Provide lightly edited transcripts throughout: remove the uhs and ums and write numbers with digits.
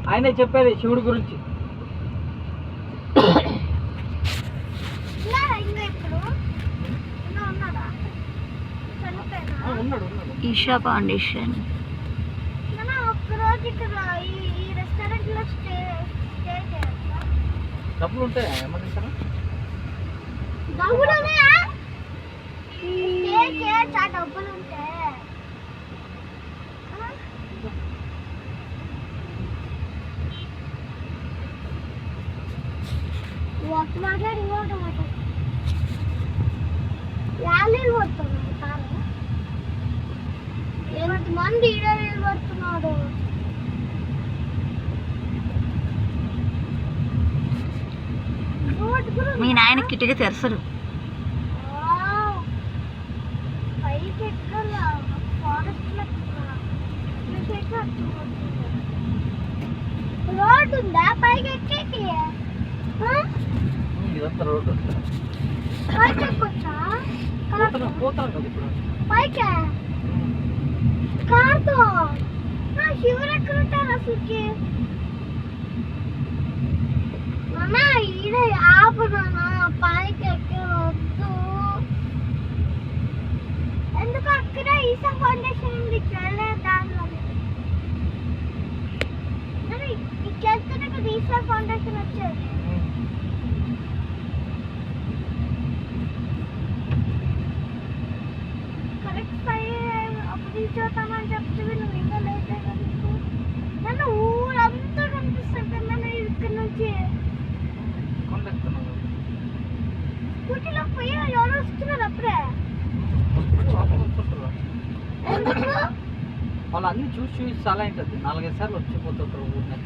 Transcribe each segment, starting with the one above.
ఆయనే చెప్పేది శివుడి గురించి. ఈషా ఫౌండేషన్. డబ్బులు ఉంటాయా ఏమన్నా? డబ్బులు ఉంటాయి. మాట్లాడి యాళ్ళు పడుతున్నాడు కారు. ఎంతమంది ఈడలు పడుతున్నాడు. మీ నాయన కిటికీ తెరసరు. పైకి ఎక్కడ ఫారెస్ట్ రోడ్ ఉందా పైకి ఎక్కేకి? ఇదంతా రోడ్డు. పైకి ఎక్కొచ్చా? పైకి కార్తో శివుడు ఎక్కడ ఉంటారు అసలుకి? నాన్న ఈడ ఆపు నాన్న, పైకి ఎక్కే వద్దు. ఎందుకు అక్కడ ఈసా ఫౌండేషన్ ఉంది, వెళ్ళలేదు దానిలో. ఇట్లా కదా ఈసా ఫౌండేషన్ వచ్చేది. కరెక్ట్ అప్పుడు చూద్దామని చెప్తే నువ్వు ఇంకా లేట్ అయ్యి నన్ను ఊరంతా కనిపిస్తుంది. నన్ను ఇక్కడ నుంచి స్కూటీలో పోయి ఎవరు వస్తున్నారు అప్పుడే. వాళ్ళు అన్ని చూసి చాలా ఉంటుంది. 4-5 సార్లు వచ్చిపోతుంటారు ఊరిని.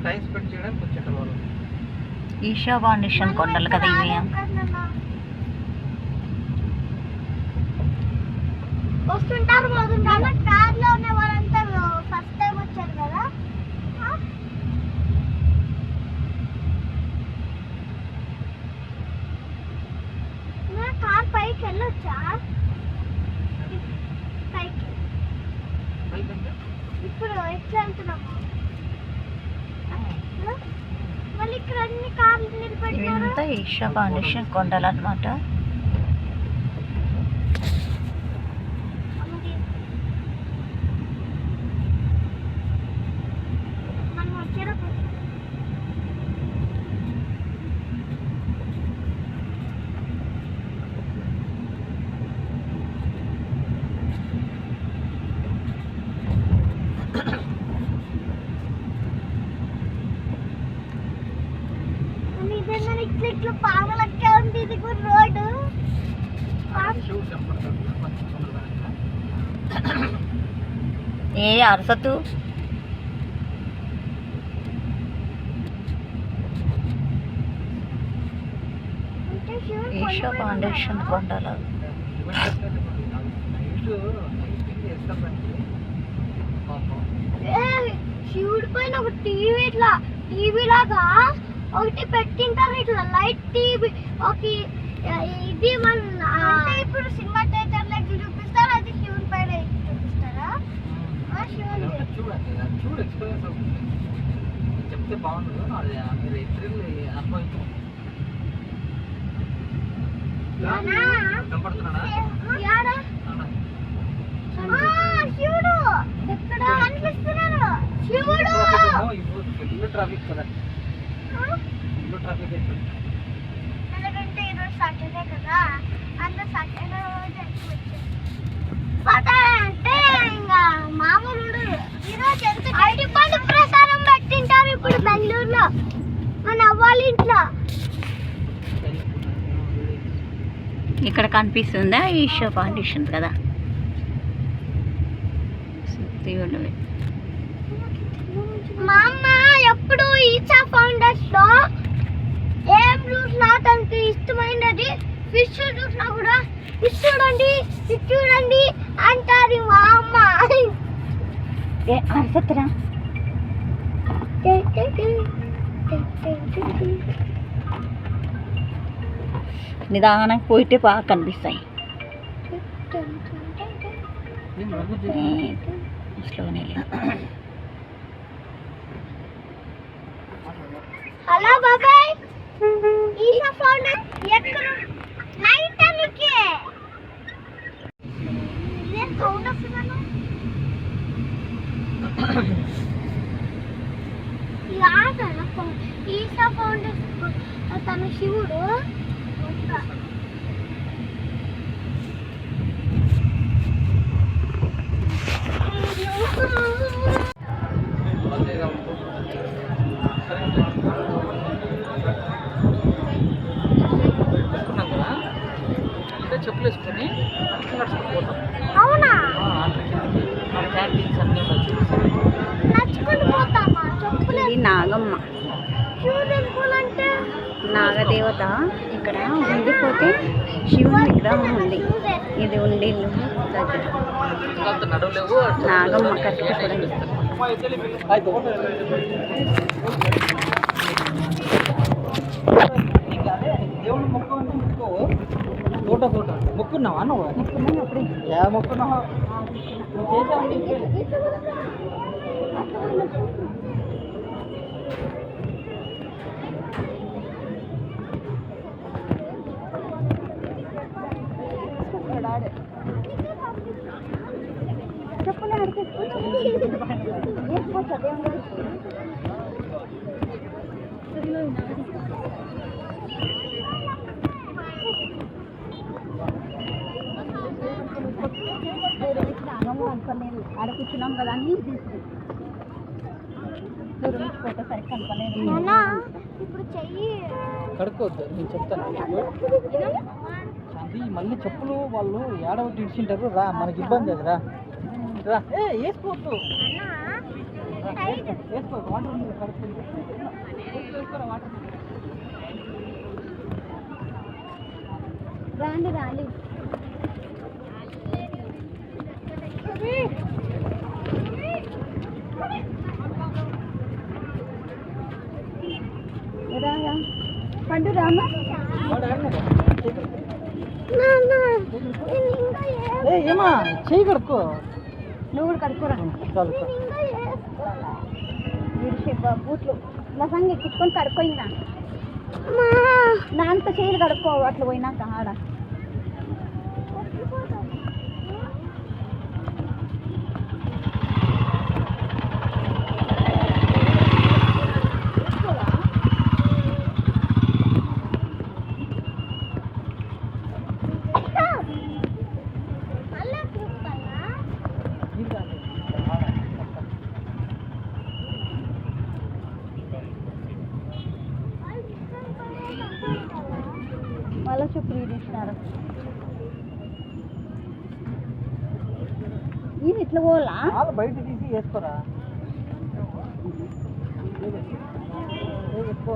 టైం స్పెండ్ చేయడానికి వచ్చేటారు వాళ్ళు. ఈషా ఫౌండేషన్ కొండలు కదా ఇవి. వస్తుంటారు పోతుంటారు. కార్లో ఉన్న వాళ్ళంతా ఫస్ట్ టైం వచ్చారు కదా. కార్ పైకి వెళ్ళొచ్చా? పైకి ఇప్పుడు ఎట్లా వెళ్తున్నాము? మళ్ళీ ఇక్కడ అన్ని కార్లు నిలబెట్టారు. ఇదంతా ఈషా ఫౌండేషన్ కొండలు అన్నమాట. ఇట్లా పాములకే ఉంది. ఇది కూడా రోడ్డు. ఏ అరసతు ఈషా ఫౌండేషన్ కొండలు. శివుడి పైన ఒక టీవీ లాగా ఒకటి పెట్టింటారు. ఇట్లా లైట్ టీవీ. ఒక ఇది మన ఇప్పుడు సినిమా థియేటర్ లో చూపిస్తారు. అది శివుడి పైన చూపిస్తారా? చెప్తే బాగుండదు. మీరు ఇద్దరు అనుభవించు. శివుడు ఎక్కడ కనిపిస్తున్నాడు? శివుడు ఫుల్ ట్రాఫిక్ కదా. ఫుల్ ట్రాఫిక్ ఎందుకంటే ఈరోజు సాటర్డే కదా. అందరూ సాటర్డే రోజు అంటే ఇంకా మామూలు ఈరోజు ఎంత అరటిపండు ప్రసాదం పెట్టింటారు ఇప్పుడు బెంగళూరులో మన అవ్వాలి ఇంట్లో. ఇక్కడ కనిపిస్తుందా ఈషా ఫౌండేషన్ కదా. మా అమ్మ ఎప్పుడు ఈషా ఫౌండేషన్ లో ఏం చూసినా తనకి ఇష్టమైనది ఫిష్ చూసినా కూడా ఫిష్ చూడండి ఫిష్ చూడండి అంటారు మా అమ్మ. అరసత్రా నిదానంగా పోయితే బాగా కనిపిస్తాయి. స్లోనే హలో బాబాయ్ ఈషా ఫౌండర్ ఎక్కడ నైట్ అనికి ఇదే సౌండ్ వస్తున్నాను లాగా ఈషా ఫౌండర్ తన శివుడు చెప్పులు వేసుకొని నడుచుకుని పోతాం. అవునా క్యాంటీన్స్ అన్నీ నడుచుకుంటూ పోతామా చెప్పులు ఇది నాగమ్మ శివుడు వెళ్ళాలంటే నాగదేవత. ఇక్కడ ఉండిపోతే శివుని విగ్రహం ఉంది. ఇది ఉండి దగ్గర నడవలేవు. నాగమ్మ కట్టుకోవడం. దేవుడు మొక్కు ఫోటో మొక్కున్నావా నువ్వు? అప్పుడు ఏ మొక్కున్నావా? ఆడ కూర్చున్నాం కదా అని దూరం నుంచి ఫోటో సరిగ్గా కనుకోలేదు. ఇప్పుడు చెయ్యి కడుక్కోవద్దు, నేను చెప్తాను. అది మళ్ళీ చెప్పులు వాళ్ళు ఏడవటి ఇచ్చింటారు. రా, మనకి ఇబ్బంది అది. రా రా, వేసుకోవద్దు, వేసుకోవద్దు. వాటర్ ఉంది, కడుక్కుంది. వాటర్ రాండి రాండి. పండు రామా ఏమా చెయ్యి కడుక్కో. నువ్వు కూడా కడుక్కోరా. చాలు బూట్లు లసంగి ఎక్కించుకొని కడుక్కోయినా నా అంత చేయలు కడుక్కో. అట్లా పోయినాక ఆడ మళ్ళీ చుట్టూ తీసినారు. ఇది ఇట్లా పోలా బయట తీసి వేసుకోరా. ఎక్కువ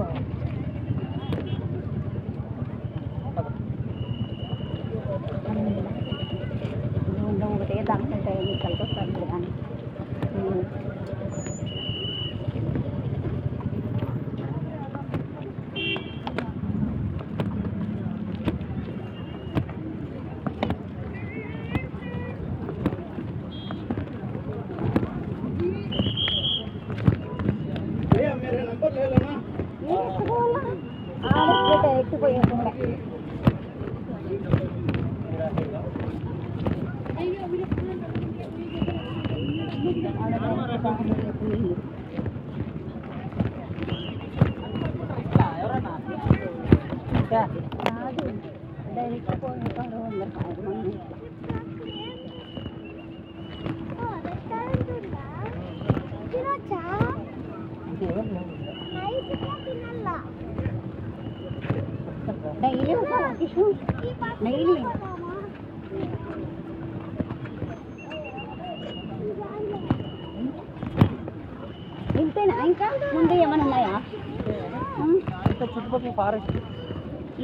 ఒకటే దాంట్లో కలిపి వస్తారు కానీ ఎక్కిపోయకుండా కాదు డైరెక్ట్ పోయిన మంది డైలీ డైలీ ఇంతేనా? ఇంకా ముందు ఏమైనా ఉన్నాయా? చుట్టుపక్కల ఫారెస్ట్,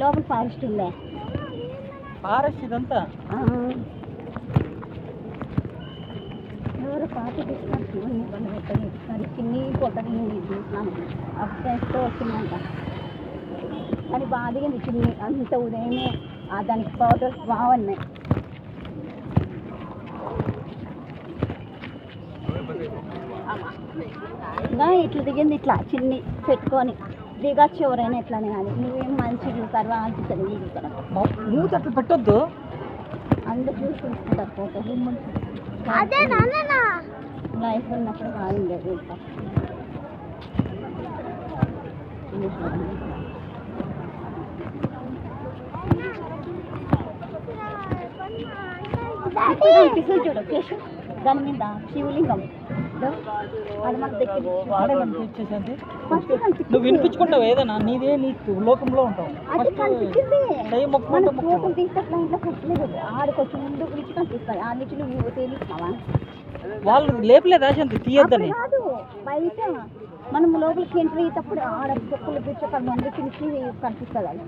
లోపల ఫారెస్ట్ ఉందా? ఫారెస్ట్ ఇదంతా. ఎవరు పార్టీ తీసుకొని శివుని ఇబ్బంది పెట్టదు. మరి చిన్ని పొట్టని చూసినాను అప్డేట్తో వచ్చిందంట. కానీ బాధగా చిన్ని అంత ఉదయమే దానికి పౌడర్స్ బాగున్నాయి. ఆ ఇంకా ఇట్లా దిగింది ఇట్లా చిన్ని పెట్టుకొని దిగచ్చు ఎవరైనా ఎట్లానే కానీ నువ్వేం మంచి చూస్తారు అనిపిస్తుంది నీకు ఇక్కడ మూత అట్లా పెట్టొద్దు. అందరు చూసి చూసుకుంటారు ఫోటో అదే నాన్న లైఫ్ ఉన్నప్పుడు బాగుండేది ఇంకా ఇప్పుడు అనిపిస్తుంది చూడు కేశు దాని మీద శివలింగం అది మన దగ్గర వాడే కనిపించేసింది. ఫస్ట్ కనిపించింది. నువ్వు వినిపించుకుంటావు ఏదైనా, నీదే నీ లోకంలో ఉంటావు. అది కనిపించింది దయ్య మన మొక్కుకుంటే ఫోటో తీసేట్లా ఇంట్లో కట్టలేదు ఆడికొచ్చి ముందు నుంచి కనిపిస్తాయి ఆ నుంచి నువ్వు తెలిసినావా వాళ్ళు లేపలేదు శాంతి తీయొద్దని. కాదు బయట మనం లోపలికి ఎంట్రీ అయ్యేటప్పుడు ఆడ చెప్పులు పిచ్చకాల మంది పిలిచి కనిపిస్తుంది అది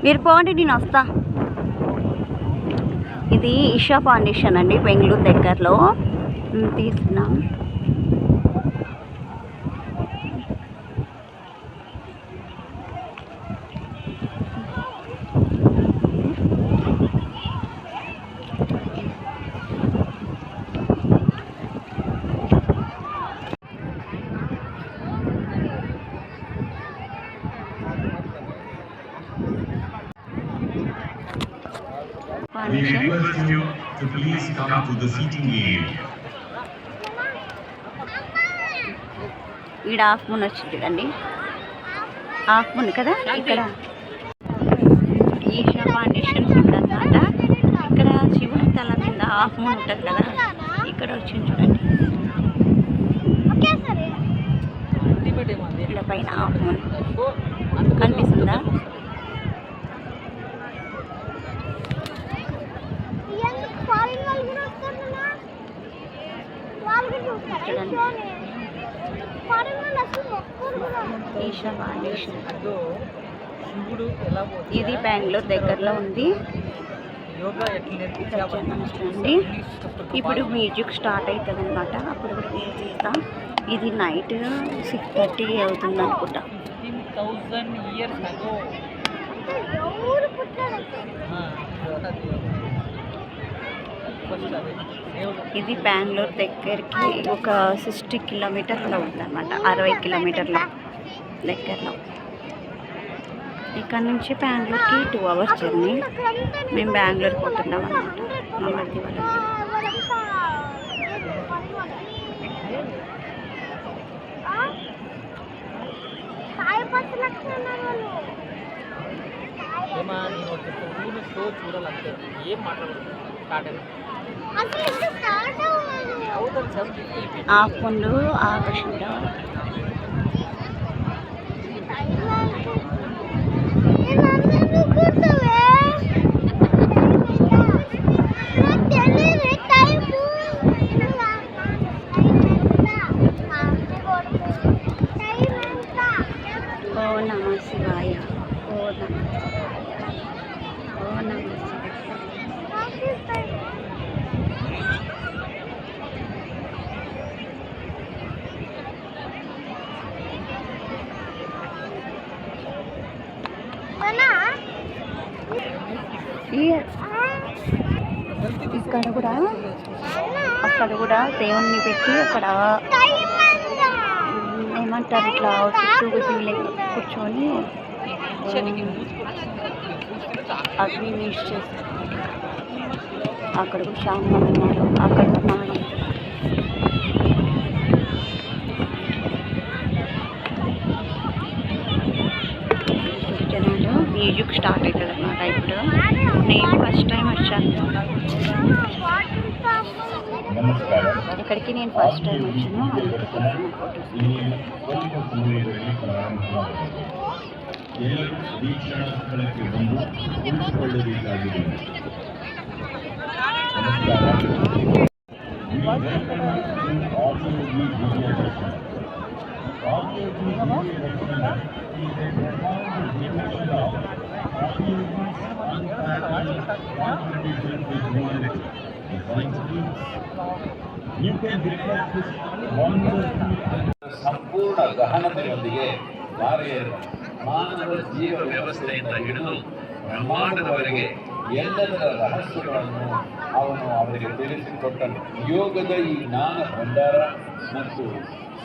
మీరు పోండి నేను వస్తా. ఇది ఇషా ఫౌండేషన్ అండి బెంగళూరు దగ్గరలో తీసుకున్నాం. We request you to please come to the seating area. ఈడ హాఫ్ మూన్ వచ్చింది చూడండి హాఫ్ మూన్ కదా ఇక్కడ ఈషా ఫౌండేషన్ ఉందన్నమాట. ఇక్కడ శివుని తల మీద హాఫ్ మూన్ ఉంటుంది కదా ఇక్కడ వచ్చింది చూడండి ఇక్కడ పైన హాఫ్ మూన్ కనిపిస్తుందా ఈషా ఫౌండేషన్ ఇది బెంగళూరు దగ్గరలో ఉంది. అండి ఇప్పుడు మ్యూజిక్ స్టార్ట్ అవుతుంది అనమాట. అప్పుడు కూడా నేను చేస్తాం. ఇది నైట్ 6:30 అవుతుంది అనుకుంటా. ఇది బెంగళూరు దగ్గరికి ఒక 60 కిలోమీటర్లు అవుతుంది అనమాట. 60 కిలోమీటర్ల దగ్గరలో. ఇక్కడ నుంచి బెంగళూరుకి 2 hours జర్నీ. మేము బెంగళూరు పోతున్నాం అనమాట మా మధ్య వాళ్ళకి. ఆ పండు ఆకర్షణ ఓ నమ శివాయ ఓ నమ శివాయ ఓ నమ శివాయ. ఇక్కడ కూడా అక్కడ కూడా దేవుణ్ణి పెట్టి అక్కడ ఏమంటారు ఇట్లా చుట్టూ శివలింగం కూర్చొని అగ్ని వేస్ట్ చేస్తారు. అక్కడ కూడా శామలు ఉన్నారు. అక్కడ ఉన్నాడు జనాలు. మ్యూజిక్ స్టార్ట్ అవుతుంది అన్నమాట. ఇప్పుడు నేను ఫస్ట్ టైం వచ్చాను ఇక్కడికి. నేను ఫస్ట్ టైం వచ్చాను అందుకే తీసిన ఫోటోస్. ವೀಕ್ಷಣಾ ಸ್ಥಳಕ್ಕೆ ಬಂದು ಉಳಿದುಕೊಳ್ಳಬೇಕಾಗಿದೆ. ನಮಸ್ಕಾರ. Radiogi Vidyadharshana. Radiogi Vidyadharshana is a profound depiction of Radiogi's unparalleled contribution to humanity. Essentially, you can witness this wonderful ಸಂಪೂರ್ಣ ಗಹನತೆಯೊಂದಿಗೆ ದಾರಿಯನ್ನು ಮಾನವ ಜೀವ ವ್ಯವಸ್ಥೆಯಿಂದ ಹಿಡಿದು ಬ್ರಹ್ಮಾಂಡದವರೆಗೆ ಎಲ್ಲದರ ರಹಸ್ಯಗಳನ್ನು ಅವನು ಅವರಿಗೆ ತಿಳಿಸಿಕೊಟ್ಟನು. ಯೋಗದ ಈ ಜ್ಞಾನ ಭಂಡಾರ ಮತ್ತು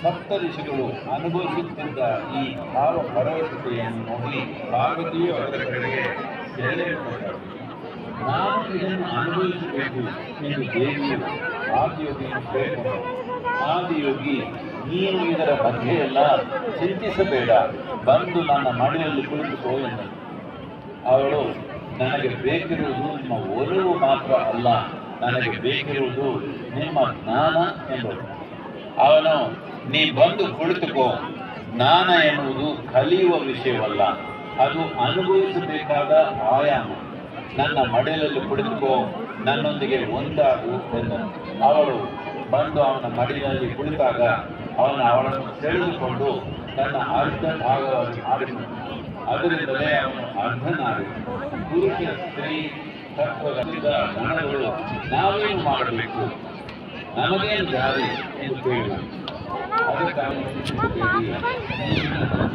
ಸಪ್ತಋಷಿಗಳು ಅನುಭವಿಸುತ್ತಿದ್ದ ಈ ಭಾವ ಭರವಸೆಯನ್ನು ನೋಡಿ ಪಾರ್ವತಿಯು ಅವರ ಕಡೆಗೆ ಸೆಳೆಯಲ್ಪಟ್ಟರು. ನಾನು ಇದನ್ನು ಅನುಭವಿಸಬೇಕು ಎಂದು ದೇವಿಯು ಆದಿಯೋಗಿಯನ್ನು ಕೇಳಿಕೊಂಡರು. ಆದಿಯೋಗಿ, ನೀನು ಇದರ ಬಗ್ಗೆ ಎಲ್ಲ ಚಿಂತಿಸಬೇಡ, ಬಂದು ನನ್ನ ಮಡಿಲಲ್ಲಿ ಕುಳಿತುಕೋ ಎಂದನು. ಅವಳು, ನನಗೆ ಬೇಕಿರುವುದು ನಿಮ್ಮ ಒಲವು ಮಾತ್ರ ಅಲ್ಲ, ನನಗೆ ಬೇಕಿರುವುದು ನಿಮ್ಮ ಜ್ಞಾನ ಎಂದಳು. ಅವನು, ನೀ ಬಂದು ಕುಳಿತುಕೋ, ಜ್ಞಾನ ಎನ್ನುವುದು ಕಲಿಯುವ ವಿಷಯವಲ್ಲ, ಅದು ಅನುಭವಿಸಬೇಕಾದ ಆಯಾಮ. ನನ್ನ ಮಡಿಲಲ್ಲಿ ಕುಳಿತುಕೋ, ನನ್ನೊಂದಿಗೆ ಒಂದಾಗು ಎಂದನು. ಅವಳು ಬಂದು ಅವನ ಮಡಿಲಲ್ಲಿ ಕುಳಿತಾಗ ಅವಳನ್ನು ಸೆಳೆದುಕೊಂಡು ತನ್ನ ಅರ್ಧ ಭಾಗವಾಗಿ ಮಾಡಿದನು. ಅದರಿಂದಲೇ ಅವನು ಅರ್ಧನಾಗಿ. ಪುರುಷ ಸ್ತ್ರೀ ತತ್ವಗಳಿಂದ ಗಣಗಳು ನಾವೇನು ಮಾಡಬೇಕು, ನಮಗೇನು ದಾರಿ ಎಂದು ಕೇಳಿದನು. ಅದಕ್ಕಾಗಿ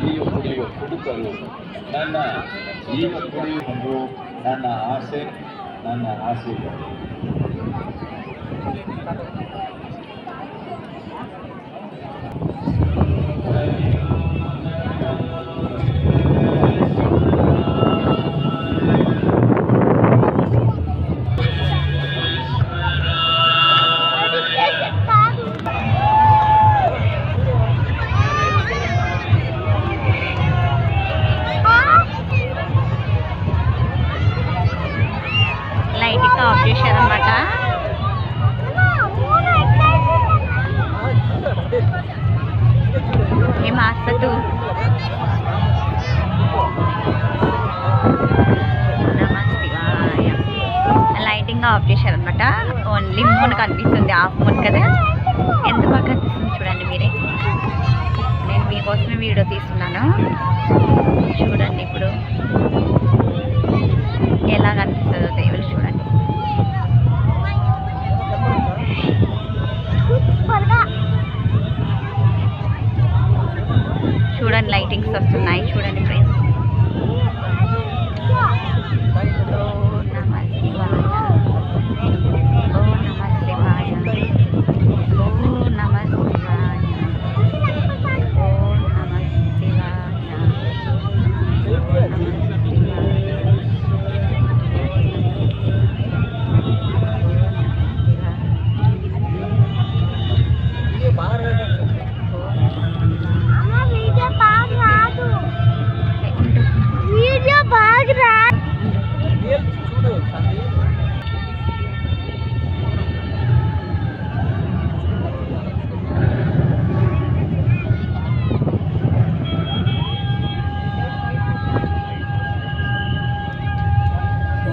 ಜೀವ ಕುಡಿಯುವ ಕುಡುಕರು ನನ್ನ ಜೀವ ಕುಡಿಯುವುದು ನನ್ನ ಆಸೆ, ನನ್ನ ಆಸೆ. లైట్ ఆఫ్ చేశారనమాట. ఏ మాసదు లైటింగ్ ఆఫ్ చేశారనమాట. ఓన్లీ మూన్ కనిపిస్తుంది, హాఫ్ మూన్ కదా. ఎంత బాగా కనిపిస్తుంది చూడండి మీరే. నేను మీకోసమే వీడియో తీస్తున్నాను చూడండి. ఇప్పుడు ఎలా కనిపిస్తుందో దేవుడు చూడండి. చూడండి లైటింగ్స్ వస్తున్నాయి చూడండి friends.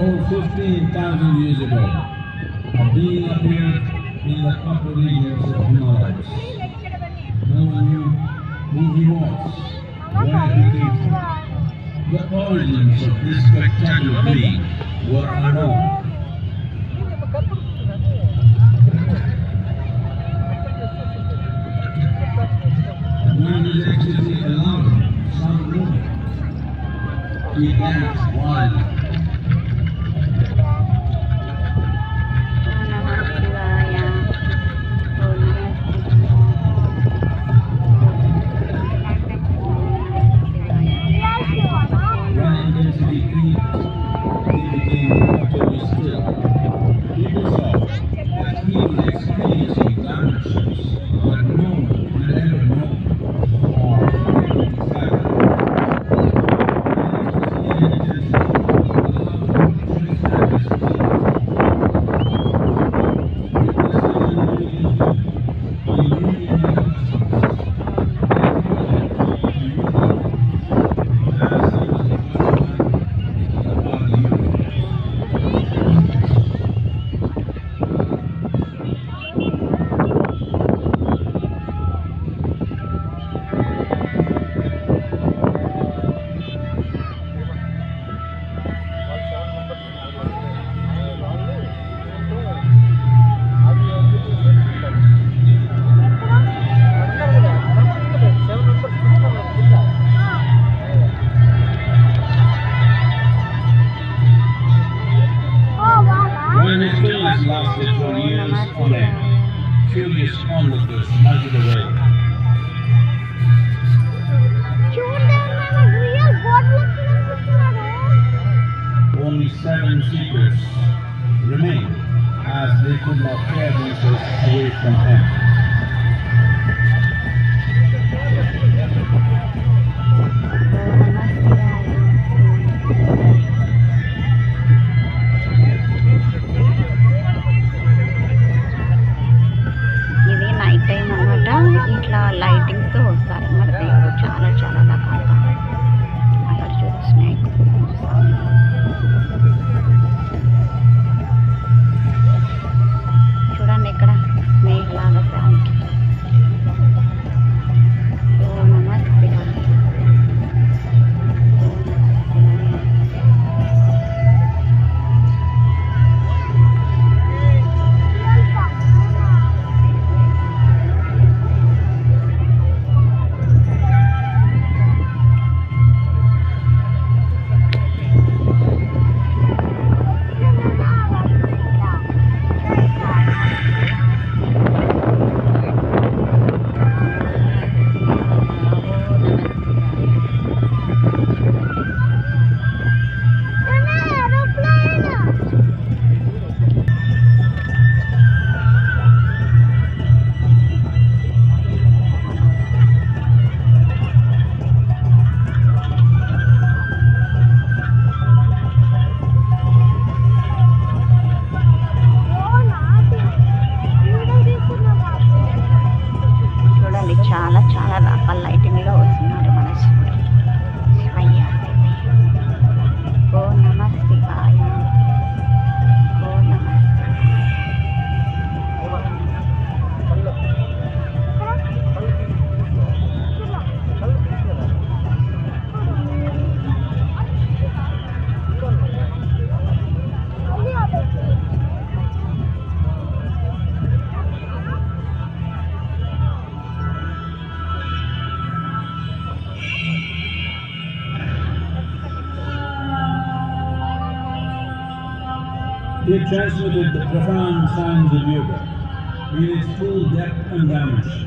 Over 15,000 years ago, a being appeared in the upper regions of Himalayas. No one knew who he was, where he came from. The origins of this spectacular being were unknown. Man is actually allowed some room to dance wildly. secrets remain as they could not tear themselves away from him. ఇది night time అన్నమాట. ఇట్లా లైటింగ్తో వస్తారు అన్నమాట దేవుడు. చాలా చాలా రకాలుగా అక్కడ చూడు స్నేక్. చూడండి ఇక్కడ స్నేక్ లాగా సౌండ్. ఓం నమః శివాయ. చూడండి చాలా చాలా రకాల లైటింగ్లో వస్తున్నారు మన శివుడు. శివయ్య శివయ్య. ఓం నమః శివాయ. ఓం నమః శివాయ. He transmitted the profound science of yoga in its full depth and dimension.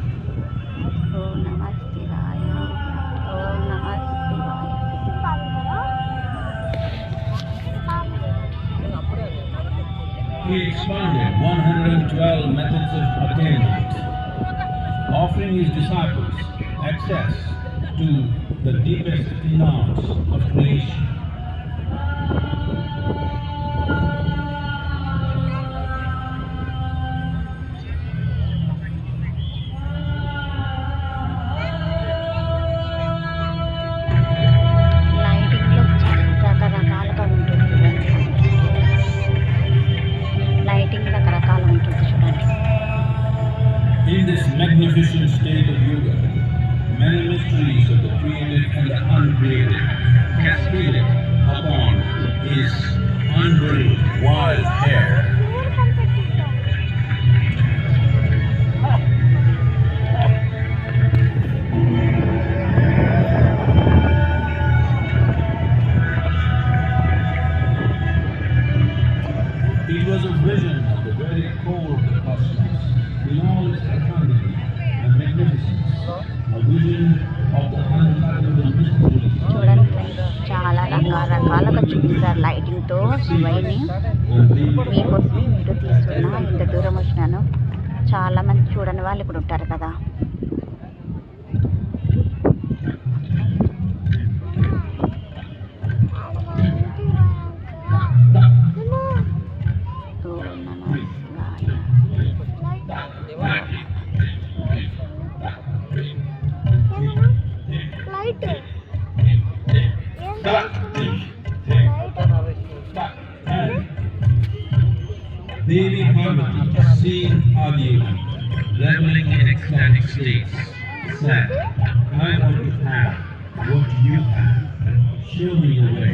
ఓం నమః శివాయ. ఓం నమః శివాయ. He expounded 112 methods of attainment, offering his disciples access to the deepest knowledge of creation. లైటింగ్లో రకరకాలుగా ఉంటుంది. లైటింగ్ రకరకాలు ఉంటుంది చూడండి. In this magnificent state of yoga, many mysteries of the created and the uncreated cascaded upon his unbraided wild hair. It was a vision of the very core of the cosmos, in all its profundity and magnificence, a vision of the unfathomable mysteries. చూడండి friends, చాలా రకాలుగా చూపిస్తారు లైటింగ్తో శివయ్యని. మీకోసం video తీస్తున్నా. ఇంత దూరం వచ్చినాను. చాలా మంది చూడని వాళ్ళు ఇక్కడ ఉంటారు కదా. ఓం నమః శివాయ. Light Devi Parvati, seeing Adidevi, reveling in ecstatic states, said, I want to have what you have. Show me the way.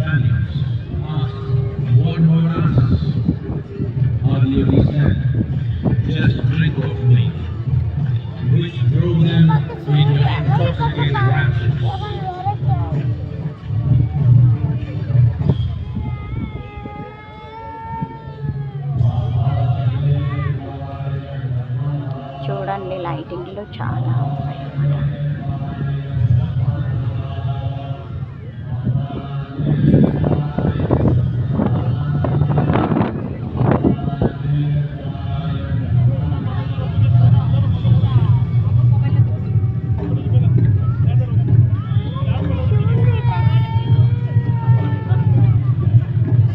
companions asked, "What about us?" Hardly we said, "Just drink of me," which drove them into intoxicated raptures. చూడండి లైటింగ్లో చాలా ఉన్నాయి.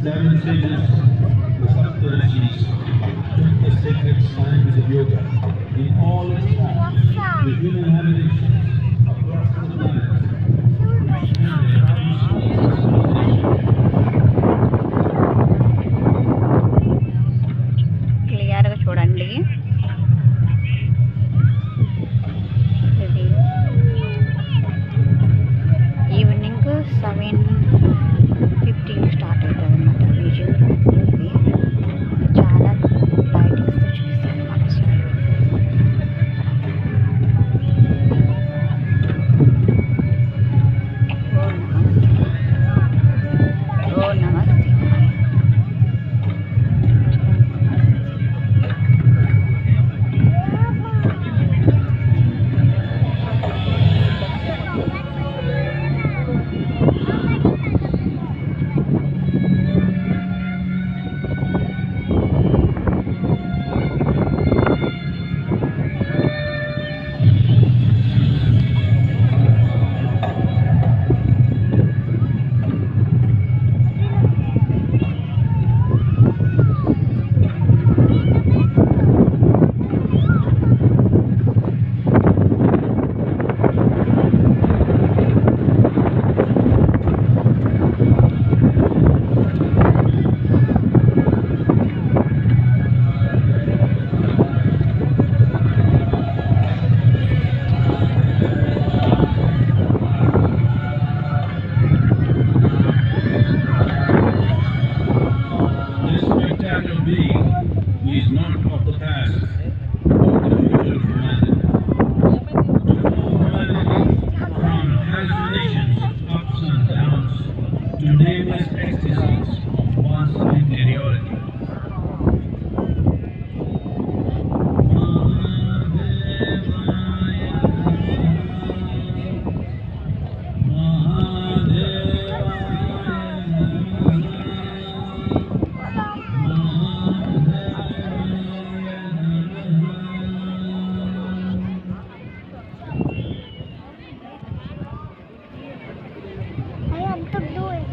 Seven sages, the Saptarishis, took the sacred science of yoga in all its forms, the human habitations across the planet, క్లియర్గా చూడండి. ఇది evening 7:15 start అవుతుంది అన్నమాట. Visual ఇది చాలా లైటింగ్స్తో చూపిస్తారు అన్నమాట. ఓ నమస్తే. this spectacular being is not of the past, but the future of humanity. From hallucinations of ups and downs to nameless ecstasies of one's interiority. I have to do it.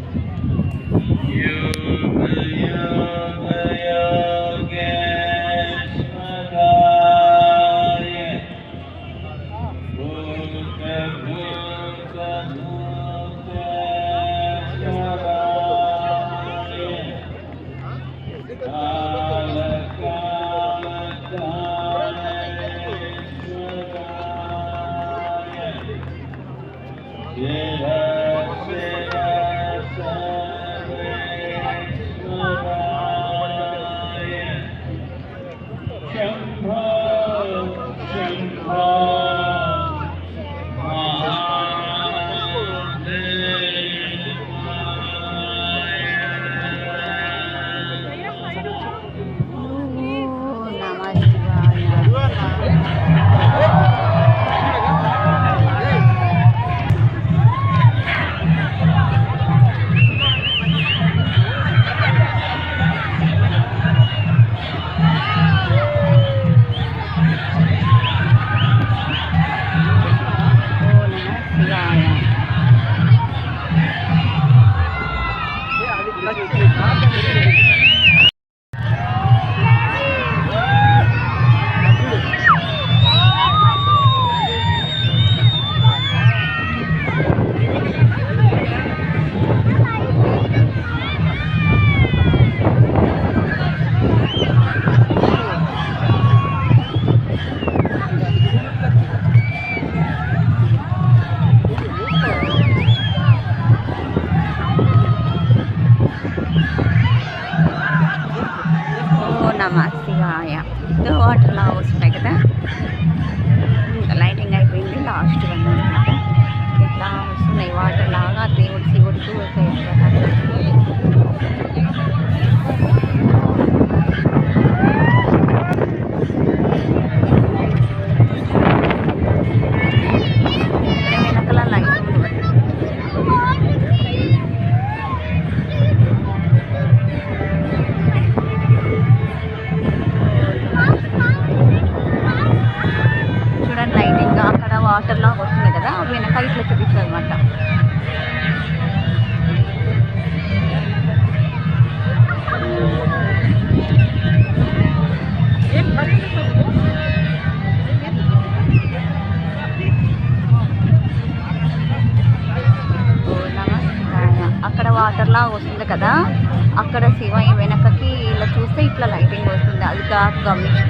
నమ శివాయ. ఇంకా water లాగా వస్తున్నాయి కదా, ఇంకా lighting అయిపోయింది. Last one అనమాట. ఇట్లా వస్తున్నాయి వాటర్ లాగా, దేవుడు శివుడికి వెనకల లైటింగ్ చూడండి. లైటింగ్ అక్కడ వాటర్ లాగా వస్తుంది కదా, వెనక ఇట్లా చూపిస్తుంది అనమాట. అక్కడ వాటర్ లాగా వస్తుంది కదా, అక్కడ శివయ్య వెనకకి ఇలా చూస్తే ఇట్లా లైటింగ్ వస్తుంది. అది గమనించి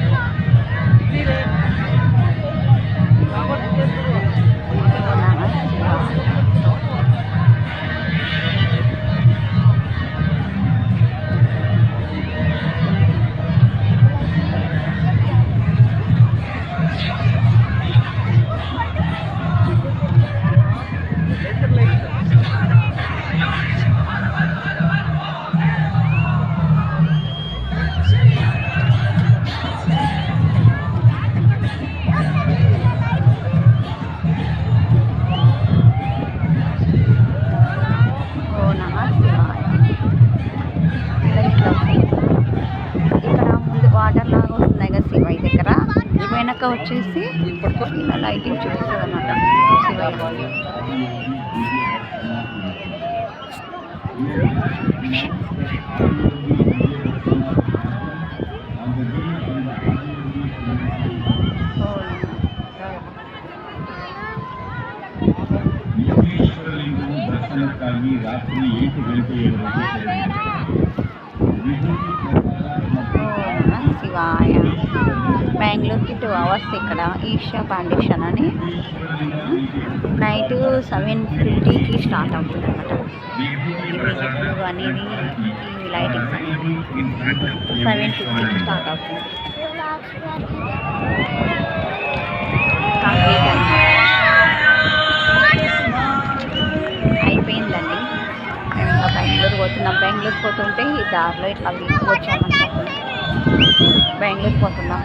వాటర్ లాగా వస్తున్నాయి కదా శివయ్య దగ్గర, వెనక వచ్చేసి ఇలా లైటింగ్ చూపిస్తుంది అన్నమాట శివయ్య. ದರ್ಶನಕ್ಕಾಗಿ ರಾತ್ರಿ 8 ಗಂಟೆ 7 శివాయ. బెంగళూరుకి 2 hours ఇక్కడ ఈషా ఫౌండేషన్ అని. నైట్ 7:50కి స్టార్ట్ అవుతుంది అన్నమాట. అనేది ఈ లైటింగ్స్ అనేది 7:50కి స్టార్ట్ అవుతుంది. కంప్లీట్ అయిపోయిందండి. మేము ఇంకా బెంగళూరు పోతున్నాం. బెంగళూరు పోతుంటే ఈ దారిలో ఇట్లా వచ్చామన్నమాట. బెంగళూరు పోతున్నాం.